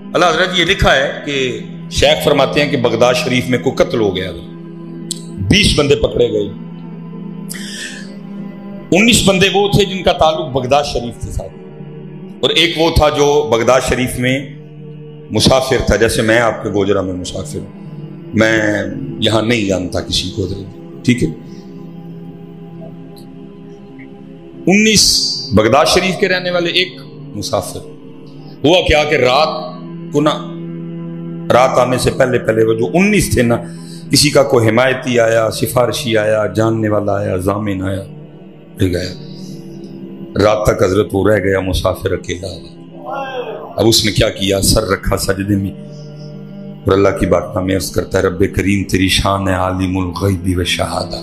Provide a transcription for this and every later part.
अल्लाह हज़रत ये लिखा है कि शेख फरमाते हैं कि बगदाद शरीफ में कोई कत्ल हो गया, 20 बंदे पकड़े गए। 19 बंदे वो थे जिनका ताल्लुक बगदाद शरीफ के साथ, और एक वो था जो बगदाद शरीफ में मुसाफिर था। जैसे मैं आपके गोजरा में मुसाफिर हूं, मैं यहां नहीं जानता किसी को, ठीक है। 19 बगदाद शरीफ के रहने वाले, एक मुसाफिर। हुआ क्या कि रात आने से पहले पहले वो जो 19 थे ना, किसी का कोई हिमायती आया, सिफारशी आया, जानने वाला आया, जामिन आया, गया। रात तक हजरत वो रह गया मुसाफिर अकेला। अब उसने क्या किया, सर रखा सजदे में और अल्लाह की बारगाह में अर्ज करता है, रब्बे करीम तेरी शान है आलिमुल गैबी व शहादा,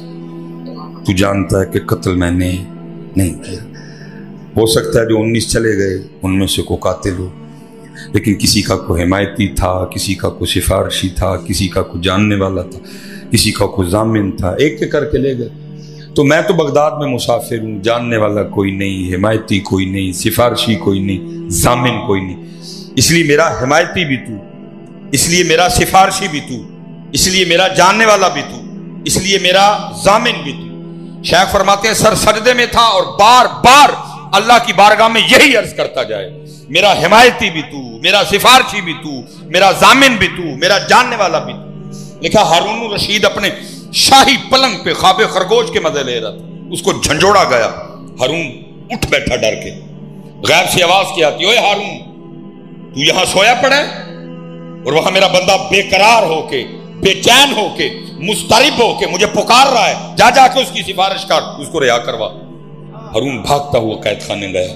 तू जानता है कि कत्ल मैंने नहीं किया। हो सकता है जो 19 चले गए उनमें से को कातिल हो, लेकिन किसी का कोई हिमायती था, किसी का कोई सिफारशी था, किसी का कोई जानने वाला था, किसी का कोई जामिन था, एक एक करके ले गए। तो मैं तो बगदाद में मुसाफिर हूं, जानने वाला कोई नहीं, हिमायती कोई नहीं, सिफारशी कोई नहीं, जामिन कोई नहीं। इसलिए मेरा हिमायती भी तू, इसलिए मेरा सिफारशी भी तू, इसलिए मेरा जानने वाला भी तू, इसलिए मेरा जामिन भी तू। शेख फरमाते हैं सर सजदे में था और बार बार अल्लाह की बारगाह में यही अर्ज करता जाए, मेरा हिमायती भी तू, मेरा सिफारशी भी तू, मेरा जामिन भी तू, मेरा जानने वाला भी तू। लिखा हारून रशीद अपने शाही पलंग पे ख्वाबे खरगोश के मजे ले रहा था, उसको झंझोड़ा गया। हारून उठ बैठा डर के, गैर से आवाज की आती, ओए हारून तू यहां सोया पड़ा है और वहां मेरा बंदा बेकरार होके, बेचैन होके, मुस्तरिब होके मुझे पुकार रहा है, जा जाके उसकी सिफारिश कर, उसको रिहा करवा। हारून भागता हुआ कैद खाने गया,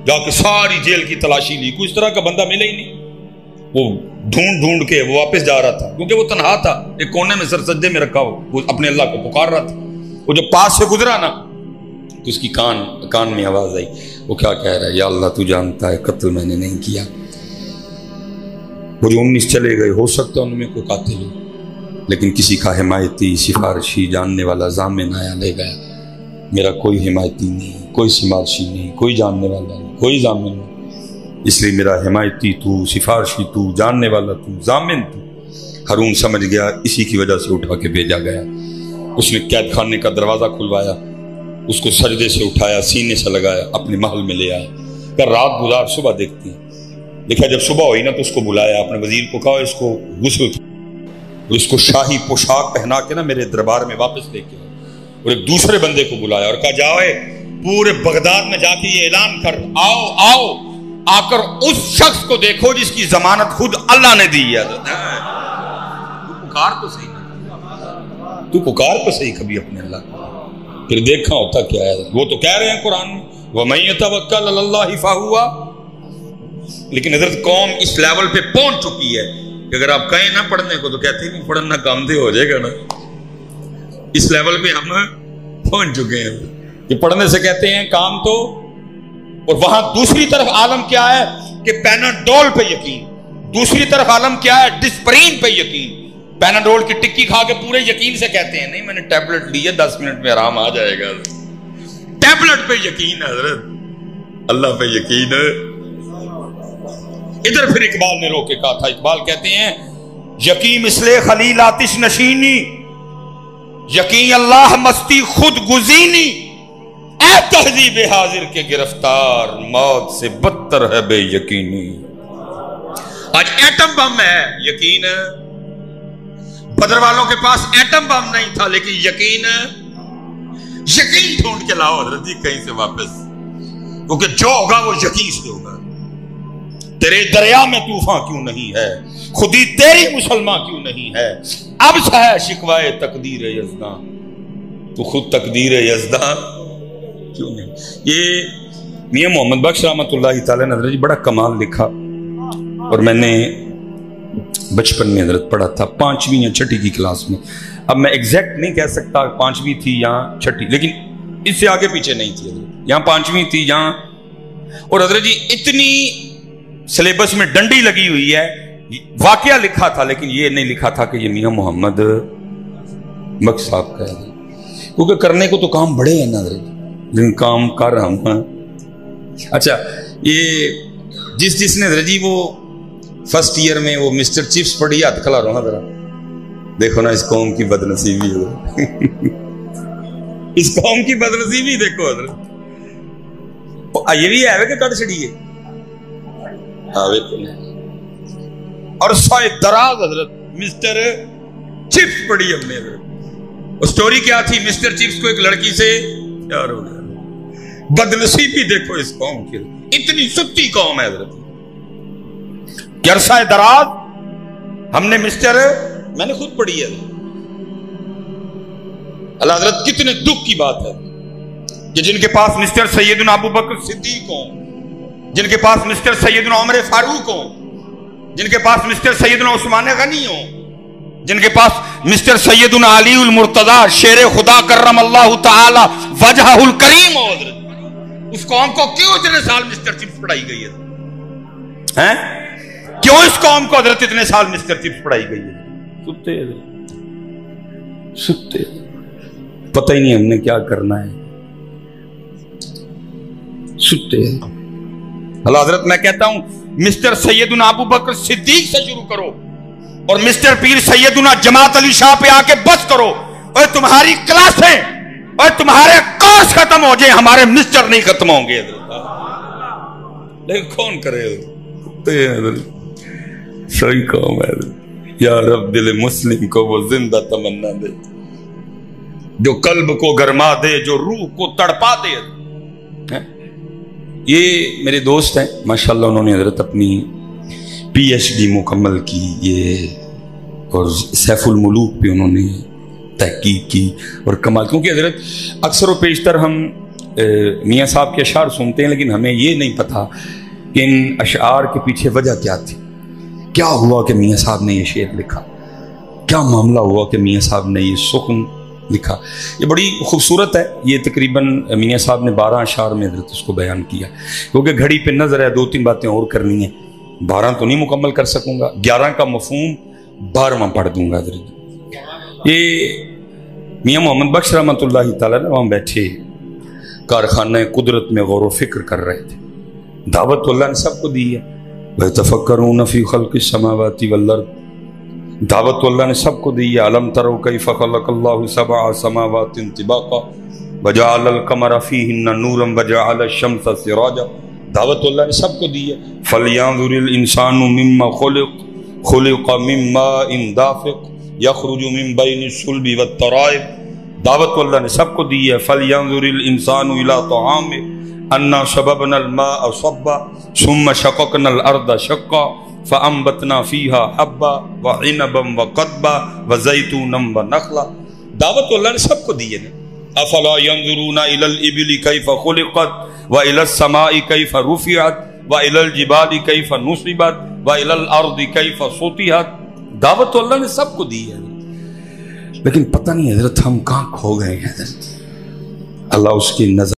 जाके सारी जेल की तलाशी ली, कोई इस तरह का बंदा मिला ही नहीं। वो ढूंढ ढूंढ के वो वापस जा रहा था, क्योंकि वो तन्हा था, एक कोने में सर सज्जे में रखा हो, वो अपने अल्लाह को पुकार रहा था। वो जब पास से गुजरा ना तो उसकी कान में आवाज आई, वो क्या कह रहा है, या अल्लाह तू जानता है कत्ल मैंने नहीं किया। वो जो 19 चले गए, हो सकता है उनमें कोई कातिल हो, लेकिन किसी का हिमायती, सिफारशी, जानने वाला, जामिन आया, ले गया। मेरा कोई हिमायती नहीं, कोई सिफारशी नहीं, कोई जानने वाला नहीं, कोई जामिन नहीं, इसलिए मेरा हिमायती तू, सिफारशी तू, जानने वाला तू, जामिन तू। हारून समझ गया इसी की वजह से उठा के भेजा गया। उसने कैद खाने का दरवाजा खुलवाया, उसको सजदे से उठाया, सीने से लगाया, अपने महल में ले आया, कर रात गुजार सुबह देखती है। देखा जब सुबह हुई ना तो उसको बुलाया, अपने वजीर को कहा इसको गुस्ल, इसको शाही पोशाक पहना के ना मेरे दरबार में वापस लेके आओ। और एक दूसरे बंदे को बुलाया और कहा जाओ पूरे बगदाद में जाके ये ऐलान कर, आओ आओ आकर उस शख्स को देखो जिसकी जमानत खुद अल्लाह ने दी है। तू पुकार तो सही, तू पुकार तो सही कभी अपने अल्लाह को, फिर देखा होता क्या है। वो तो कह रहे हैं कुरान में, वमन यतवक्कल अलल्लाह फहुवा, लेकिन हजरत कौम इस लेवल पे पहुंच चुकी है कि अगर आप कहें ना पढ़ने को तो कहते नहीं पढ़ना काम दे हो जाएगा ना। इस लेवल पे हम पहुंच चुके हैं कि पढ़ने से कहते हैं काम तो। और वहां दूसरी तरफ आलम क्या है कि पैनाडोल पे यकीन, दूसरी तरफ आलम क्या है, डिस्परीन पे यकीन। पैनाडोल की टिक्की खा के पूरे यकीन से कहते हैं नहीं मैंने टैबलेट ली है, 10 मिनट में आराम आ जाएगा। टैबलेट पे यकीन है हजरत, अल्लाह पे यकीन है। इधर फिर इकबाल ने रोके कहा था, इकबाल कहते हैं यकीन इसलिए खलील आतिश नशीनी, यकीन अल्लाह मस्ती खुद गुजीनी, ऐ तहजीब हाजिर के गिरफ्तार मौत से बदतर है बेयकीनी। आज एटम बम है, यकीन बदर वालों के पास एटम बम नहीं था, लेकिन यकीन ढूंढ के लाओ हजरत जी कहीं से वापस, क्योंकि जो होगा वो यकीन से होगा। तेरे दरिया में तूफान क्यों नहीं है, खुदी तेरी मुसलमान क्यों नहीं है, अब है शिकवाए तकदीर यज़दा, तू खुद तकदीर यज़दा क्यों नहीं। ये मियां मोहम्मद बख्श रहमतुल्लाहि तआला नज़र जी बड़ा कमाल लिखा, और मैंने बचपन में हजरत पढ़ा था 5वीं या 6ठी की क्लास में। अब मैं एग्जैक्ट नहीं कह सकता 5वीं थी या 6ठी, लेकिन इससे आगे पीछे नहीं थी, यहाँ 5वीं थी यहाँ। और हजरत जी इतनी सिलेबस में डंडी लगी हुई है, वाकया लिखा था लेकिन ये नहीं लिखा था कि ये मियां मोहम्मद बख्श साहब का है, क्योंकि करने को तो काम बड़े हैं ना लेकिन काम कर रहा हूं। अच्छा, ये जिसने जी वो فرسٹ ایئر میں وہ مسٹر چپس پڑھی، ہاتھ کھلا رہا ذرا، دیکھو نا اس قوم کی بدنصیبی ہو اس قوم کی بدنصیبی دیکھو حضرت، یہ بھی ہے کہ کٹ چڑیے اور سوائے دراز حضرت مسٹر چپس پڑھی ہم نے حضرت۔ وہ سٹوری کیا تھی؟ مسٹر چپس کو ایک لڑکی سے پیار ہو گیا۔ بدنصیبی دیکھو اس قوم کی، اتنی ستی قوم ہے حضرت کہ عرصہ دراز ہم نے میں نے خود پڑھی ہے اللہ حضرت، کتنے دکھ کی بات ہے کہ جن کے پاس مسٹر سیدنا ابو بکر صدیق ہوں، جن کے پاس مسٹر سیدنا عمر فاروق ہوں، جن کے پاس مسٹر سیدنا عثمان غنی ہوں، جن کے پاس مسٹر سیدنا علی المرتضی شیر خدا کرم اللہ تعالی وجہہ الکریم ہو حضرت، اس قوم کو کیوں اتنے سال مسٹر چپس پڑھائی گئی ہے؟ کیوں اس قوم کو حضرت اتنے سال مسٹر چپس پڑھائی گئی ہے؟ ستے ستے پتہ ہی نہیں ہم نے کیا کرنا ہے، ستے۔ اللہ حضرت میں کہتا ہوں مسٹر سیدنا ابو بکر صدیق سے شروع کرو اور مسٹر پیر سیدنا جماعت علی شاہ پہ آ کے بس کرو، اور تمہاری کلاسیں اور تمہارے کورس ختم ہو جائیں، ہمارے مسٹر نہیں ختم ہوں گے حضرت۔ لیکن کون کرے حضرت؟ صحیح قوم ہے حضرت۔ یا رب دل مسلم کو وہ زندہ تمنا دے، جو قلب کو گرما دے، جو روح کو تڑپا دے۔ یہ میرے دوست ہیں ماشاءاللہ، انہوں نے حضرت اپنی پی ایچ ڈی مکمل کی، یہ اور سیف الملوک پہ انہوں نے تحقیق کی اور کمال، کیونکہ حضرت اکثر و بیشتر ہم میاں صاحب کے اشعار سنتے ہیں لیکن ہمیں یہ نہیں پتا کہ ان اشعار کے پیچھے وجہ کیا تھی، کیا ہوا کہ میاں صاحب نے یہ شعر لکھا، کیا معاملہ ہوا کہ میاں صاحب نے یہ سخن لکھا۔ یہ بڑی خوبصورت ہے، یہ تقریباً میاں صاحب نے 12 اشعار میں حضرت اس کو بیان کیا، کیونکہ گھڑی پہ نظر ہے، 2-3 باتیں اور کرنی ہیں، 12 تو نہیں مکمل کر سکوں گا، 11 کا مفہوم 12واں پڑھ دوں گا حضرت۔ یہ میاں محمد بخش رحمۃ اللہ تعالیٰ نے وہاں بیٹھے کارخانہ قدرت میں غور و فکر کر رہے تھے، دعوت تو اللہ نے سب کو دی ہے، وَيَتَفَكَّرُونَ فِي خَلْقِ السَّمَاوَاتِ وَالْأَرْضِ، دعوت تو اللہ نے سب کو دی ہے، أَلَمْ تَرَوْا كَيْفَ خَلَقَ اللَّهُ سَبْعَ سَمَاوَاتٍ طِبَاقًا وَجَعَلَ الْقَمَرَ فِيهِنَّ نُورًا وَجَعَلَ الشَّمْسَ سِرَاجًا، دعوت تو اللہ نے سب کو دی ہے۔ فَلْيَنظُرِ الْإِنسَانُ مِمَّا خُلِقَ مِن مَّاءٍ دَافِقٍ يَخْرُجُ مِن بَيْنِ الصُّلْبِ وَالتَّرَائِبِ، دعوت تو اللہ نے سب کو دی ہے۔ فَلْيَنظُرِ الْإِنسَانُ إِلَىٰ طَعَامِهِ أَنَّا صَبَبْنَا الْمَاءَ صَبًّا ثُمَّ شَقَقْنَا الْأَرْضَ شَقًّا فَأَنبَتْنَا فِيهَا حَبًّا وَعِنَبًا وَقَضْبًا وَزَيْتُونًا وَنَخْلًا، دعوت تو اللہ نے سب کو دی ہے نا۔ أَفَلَا يَنظُرُونَ إِلَى الْإِبِلِ كَيْفَ خُلِقَتْ وَإِلَى السَّمَاءِ كَيْفَ رُفِعَتْ وَإِلَى الْجِبَالِ كَيْفَ نُصِبَتْ وَإِلَى الْأَرْضِ كَيْفَ سُطِحَتْ، دعوت تو اللہ نے سب کو دی ہے، لیکن پتہ نہیں حضرت ہم کہاں کھو گئے ہیں حضرت۔ اللہ اس کی نظر